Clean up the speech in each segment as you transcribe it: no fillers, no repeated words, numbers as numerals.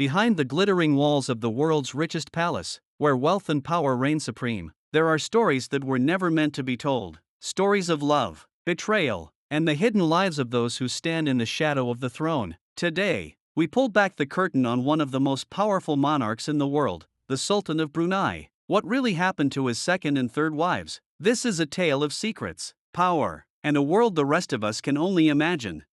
Behind the glittering walls of the world's richest palace, where wealth and power reign supreme, there are stories that were never meant to be told. Stories of love, betrayal, and the hidden lives of those who stand in the shadow of the throne. Today, we pull back the curtain on one of the most powerful monarchs in the world, the Sultan of Brunei. What really happened to his second and third wives? This is a tale of secrets, power, and a world the rest of us can only imagine.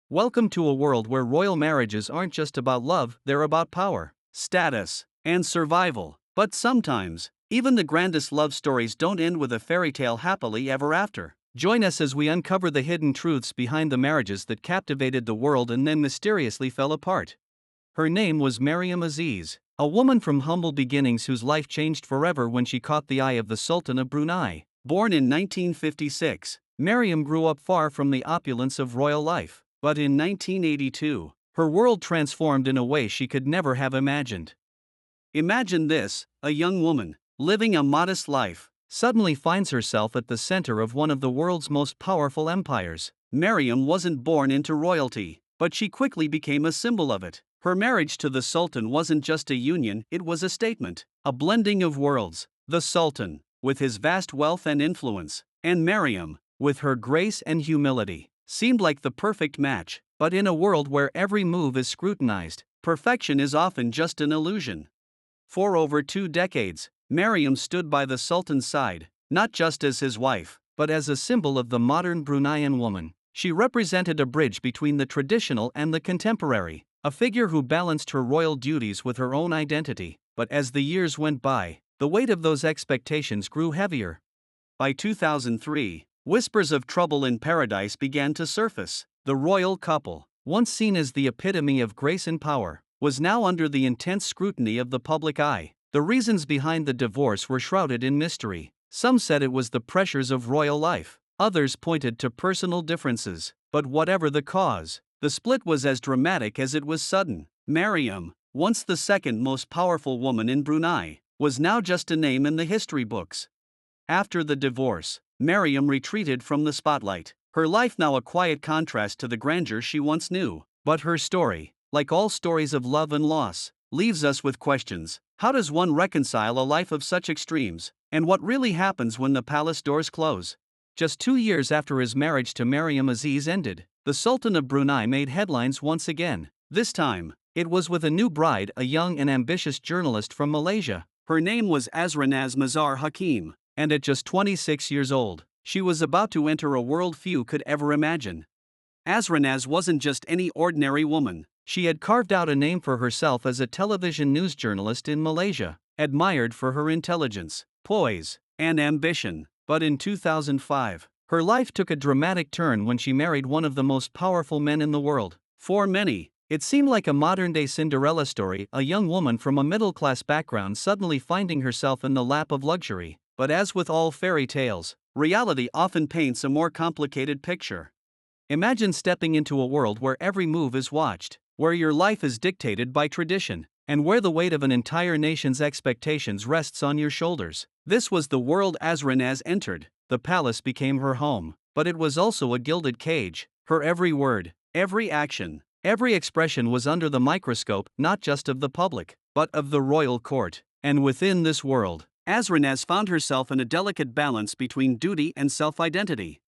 Welcome to a world where royal marriages aren't just about love, they're about power, status, and survival. But sometimes, even the grandest love stories don't end with a fairy tale happily ever after. Join us as we uncover the hidden truths behind the marriages that captivated the world and then mysteriously fell apart. Her name was Mariam Aziz, a woman from humble beginnings whose life changed forever when she caught the eye of the Sultan of Brunei. Born in 1956, Mariam grew up far from the opulence of royal life. But in 1982, her world transformed in a way she could never have imagined. Imagine this: a young woman, living a modest life, suddenly finds herself at the center of one of the world's most powerful empires. Mariam wasn't born into royalty, but she quickly became a symbol of it. Her marriage to the Sultan wasn't just a union, it was a statement, a blending of worlds. The Sultan, with his vast wealth and influence, and Mariam, with her grace and humility, seemed like the perfect match. But in a world where every move is scrutinized, perfection is often just an illusion. For over 2 decades, Mariam stood by the Sultan's side, not just as his wife, but as a symbol of the modern Bruneian woman. She represented a bridge between the traditional and the contemporary, a figure who balanced her royal duties with her own identity. But as the years went by, the weight of those expectations grew heavier. By 2003, whispers of trouble in paradise began to surface. The royal couple, once seen as the epitome of grace and power, was now under the intense scrutiny of the public eye. The reasons behind the divorce were shrouded in mystery. Some said it was the pressures of royal life, others pointed to personal differences. But whatever the cause, the split was as dramatic as it was sudden. Mariam, once the second most powerful woman in Brunei, was now just a name in the history books. After the divorce, Mariam retreated from the spotlight, her life now a quiet contrast to the grandeur she once knew. But her story, like all stories of love and loss, leaves us with questions. How does one reconcile a life of such extremes? And what really happens when the palace doors close? Just 2 years after his marriage to Mariam Aziz ended, the Sultan of Brunei made headlines once again. This time, it was with a new bride, a young and ambitious journalist from Malaysia. Her name was Azrinaz Mazhar Hakim. And at just 26 years old, she was about to enter a world few could ever imagine. Azrinaz wasn't just any ordinary woman. She had carved out a name for herself as a television news journalist in Malaysia, admired for her intelligence, poise, and ambition. But in 2005, her life took a dramatic turn when she married one of the most powerful men in the world. For many, it seemed like a modern-day Cinderella story, a young woman from a middle-class background suddenly finding herself in the lap of luxury. But as with all fairy tales, reality often paints a more complicated picture. Imagine stepping into a world where every move is watched, where your life is dictated by tradition, and where the weight of an entire nation's expectations rests on your shoulders. This was the world Azrinaz entered. The palace became her home, but it was also a gilded cage. Her every word, every action, every expression was under the microscope, not just of the public, but of the royal court. And within this world, Azrinaz found herself in a delicate balance between duty and self-identity.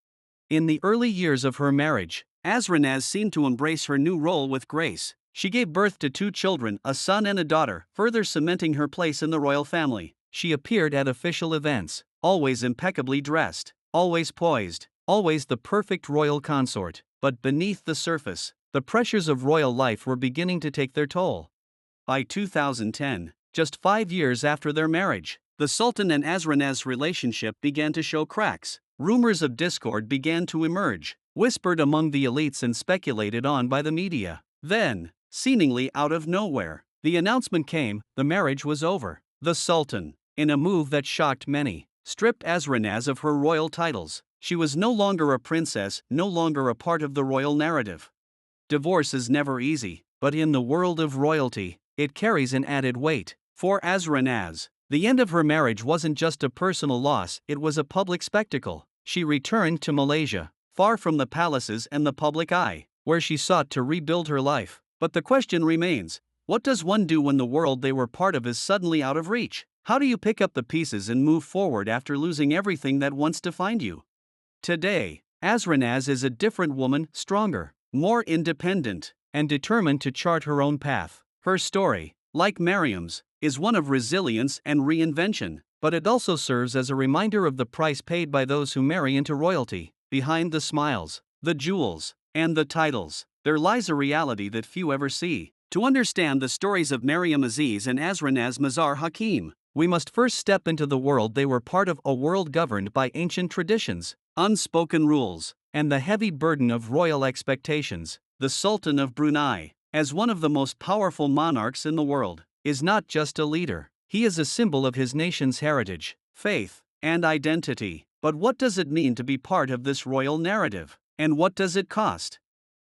In the early years of her marriage, Azrinaz seemed to embrace her new role with grace. She gave birth to 2 children, a son and a daughter, further cementing her place in the royal family. She appeared at official events, always impeccably dressed, always poised, always the perfect royal consort. But beneath the surface, the pressures of royal life were beginning to take their toll. By 2010, just 5 years after their marriage, the Sultan and Azrinaz's relationship began to show cracks. Rumors of discord began to emerge, whispered among the elites and speculated on by the media. Then, seemingly out of nowhere, the announcement came: the marriage was over. The Sultan, in a move that shocked many, stripped Azrinaz of her royal titles. She was no longer a princess, no longer a part of the royal narrative. Divorce is never easy, but in the world of royalty, it carries an added weight. For Azrinaz, the end of her marriage wasn't just a personal loss, it was a public spectacle. She returned to Malaysia, far from the palaces and the public eye, where she sought to rebuild her life. But the question remains: What does one do when the world they were part of is suddenly out of reach? How do you pick up the pieces and move forward after losing everything that once defined you? Today, Azrinaz is a different woman, stronger, more independent, and determined to chart her own path. Her story, like Mariam's, is one of resilience and reinvention, but it also serves as a reminder of the price paid by those who marry into royalty. Behind the smiles, the jewels, and the titles, there lies a reality that few ever see. To understand the stories of Mariam Aziz and Azrinaz Mazhar Hakim, we must first step into the world they were part of, a world governed by ancient traditions, unspoken rules, and the heavy burden of royal expectations. The Sultan of Brunei, as one of the most powerful monarchs in the world, is not just a leader. He is a symbol of his nation's heritage, faith, and identity. But what does it mean to be part of this royal narrative? And what does it cost?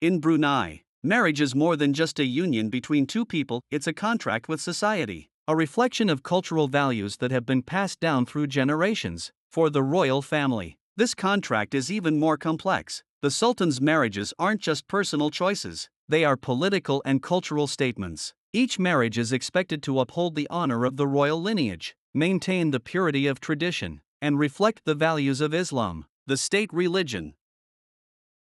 In Brunei, marriage is more than just a union between two people, it's a contract with society, a reflection of cultural values that have been passed down through generations. For the royal family, this contract is even more complex. The Sultan's marriages aren't just personal choices, they are political and cultural statements. Each marriage is expected to uphold the honor of the royal lineage, maintain the purity of tradition, and reflect the values of Islam, the state religion.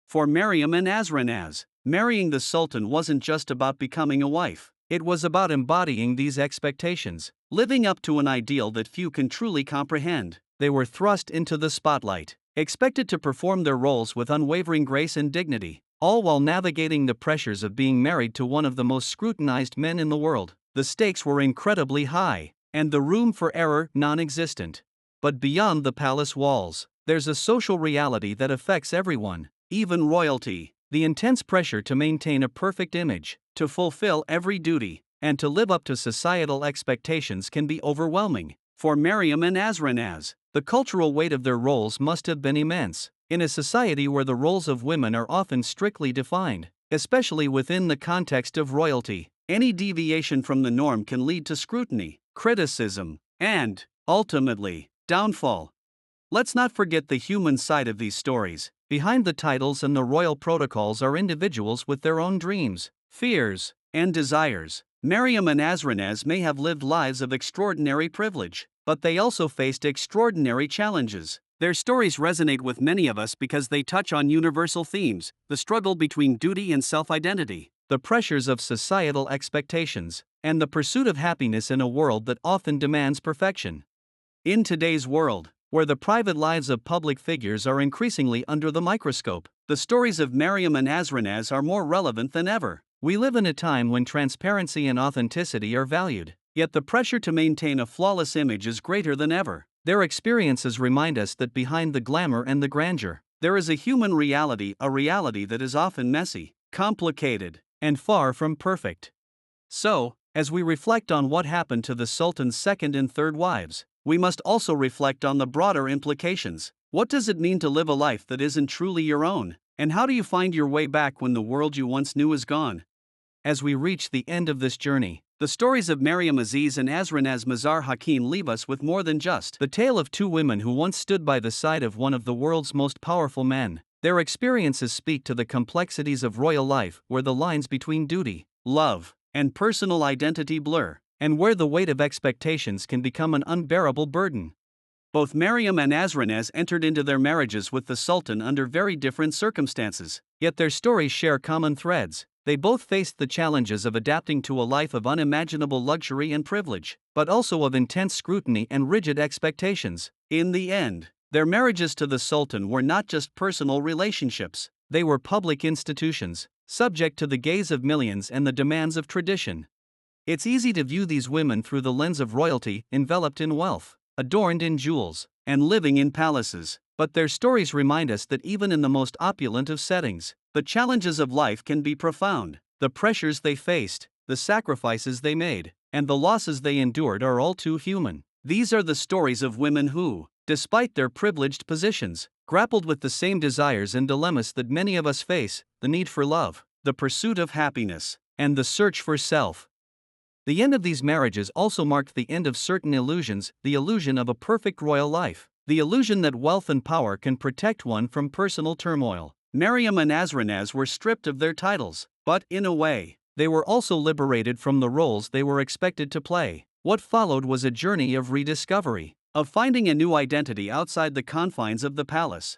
For Mariam and Azrinaz, marrying the Sultan wasn't just about becoming a wife, it was about embodying these expectations, living up to an ideal that few can truly comprehend. They were thrust into the spotlight, expected to perform their roles with unwavering grace and dignity, all while navigating the pressures of being married to one of the most scrutinized men in the world. The stakes were incredibly high, and the room for error non-existent. But beyond the palace walls, there's a social reality that affects everyone, even royalty. The intense pressure to maintain a perfect image, to fulfill every duty, and to live up to societal expectations can be overwhelming. For Mariam and Azrinaz, the cultural weight of their roles must have been immense. In a society where the roles of women are often strictly defined, especially within the context of royalty, any deviation from the norm can lead to scrutiny, criticism, and, ultimately, downfall. Let's not forget the human side of these stories. Behind the titles and the royal protocols are individuals with their own dreams, fears, and desires. Mariam and Azrinaz may have lived lives of extraordinary privilege, but they also faced extraordinary challenges. Their stories resonate with many of us because they touch on universal themes: the struggle between duty and self-identity, the pressures of societal expectations, and the pursuit of happiness in a world that often demands perfection. In today's world, where the private lives of public figures are increasingly under the microscope, the stories of Mariam and Azrinaz are more relevant than ever. We live in a time when transparency and authenticity are valued, yet the pressure to maintain a flawless image is greater than ever. Their experiences remind us that behind the glamour and the grandeur, there is a human reality, a reality that is often messy, complicated, and far from perfect. So, as we reflect on what happened to the Sultan's second and third wives, we must also reflect on the broader implications. What does it mean to live a life that isn't truly your own? And how do you find your way back when the world you once knew is gone? As we reach the end of this journey, the stories of Mariam Aziz and Azrinaz Mazhar Hakim leave us with more than just the tale of two women who once stood by the side of one of the world's most powerful men. Their experiences speak to the complexities of royal life, where the lines between duty, love, and personal identity blur, and where the weight of expectations can become an unbearable burden. Both Mariam and Azrinaz entered into their marriages with the Sultan under very different circumstances, yet their stories share common threads. They both faced the challenges of adapting to a life of unimaginable luxury and privilege, but also of intense scrutiny and rigid expectations. In the end, their marriages to the Sultan were not just personal relationships, they were public institutions, subject to the gaze of millions and the demands of tradition. It's easy to view these women through the lens of royalty, enveloped in wealth, adorned in jewels, and living in palaces, but their stories remind us that even in the most opulent of settings, the challenges of life can be profound. The pressures they faced, the sacrifices they made, and the losses they endured are all too human. These are the stories of women who, despite their privileged positions, grappled with the same desires and dilemmas that many of us face: the need for love, the pursuit of happiness, and the search for self. The end of these marriages also marked the end of certain illusions: the illusion of a perfect royal life, the illusion that wealth and power can protect one from personal turmoil. Mariam and Azrinaz were stripped of their titles, but, in a way, they were also liberated from the roles they were expected to play. What followed was a journey of rediscovery, of finding a new identity outside the confines of the palace.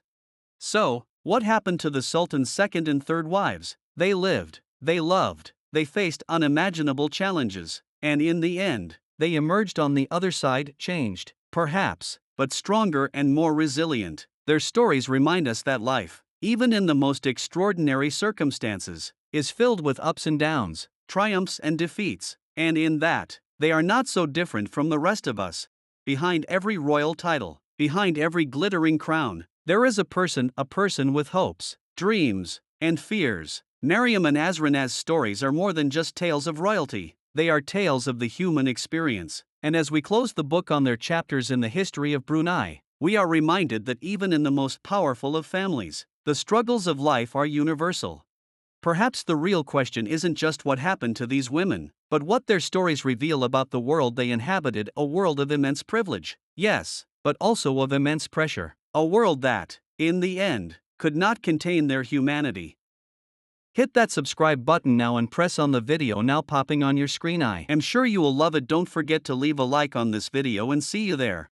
So, what happened to the Sultan's second and third wives? They lived, they loved, they faced unimaginable challenges, and in the end, they emerged on the other side, changed, perhaps, but stronger and more resilient. Their stories remind us that life, even in the most extraordinary circumstances, is filled with ups and downs, triumphs and defeats, and in that, they are not so different from the rest of us. Behind every royal title, behind every glittering crown, there is a person with hopes, dreams, and fears. Mariam and Azrinaz's stories are more than just tales of royalty, they are tales of the human experience, and as we close the book on their chapters in the history of Brunei, we are reminded that even in the most powerful of families, the struggles of life are universal. Perhaps the real question isn't just what happened to these women, but what their stories reveal about the world they inhabited, a world of immense privilege, yes, but also of immense pressure, a world that, in the end, could not contain their humanity. Hit that subscribe button now and press on the video now popping on your screen. I am sure you will love it. Don't forget to leave a like on this video and see you there.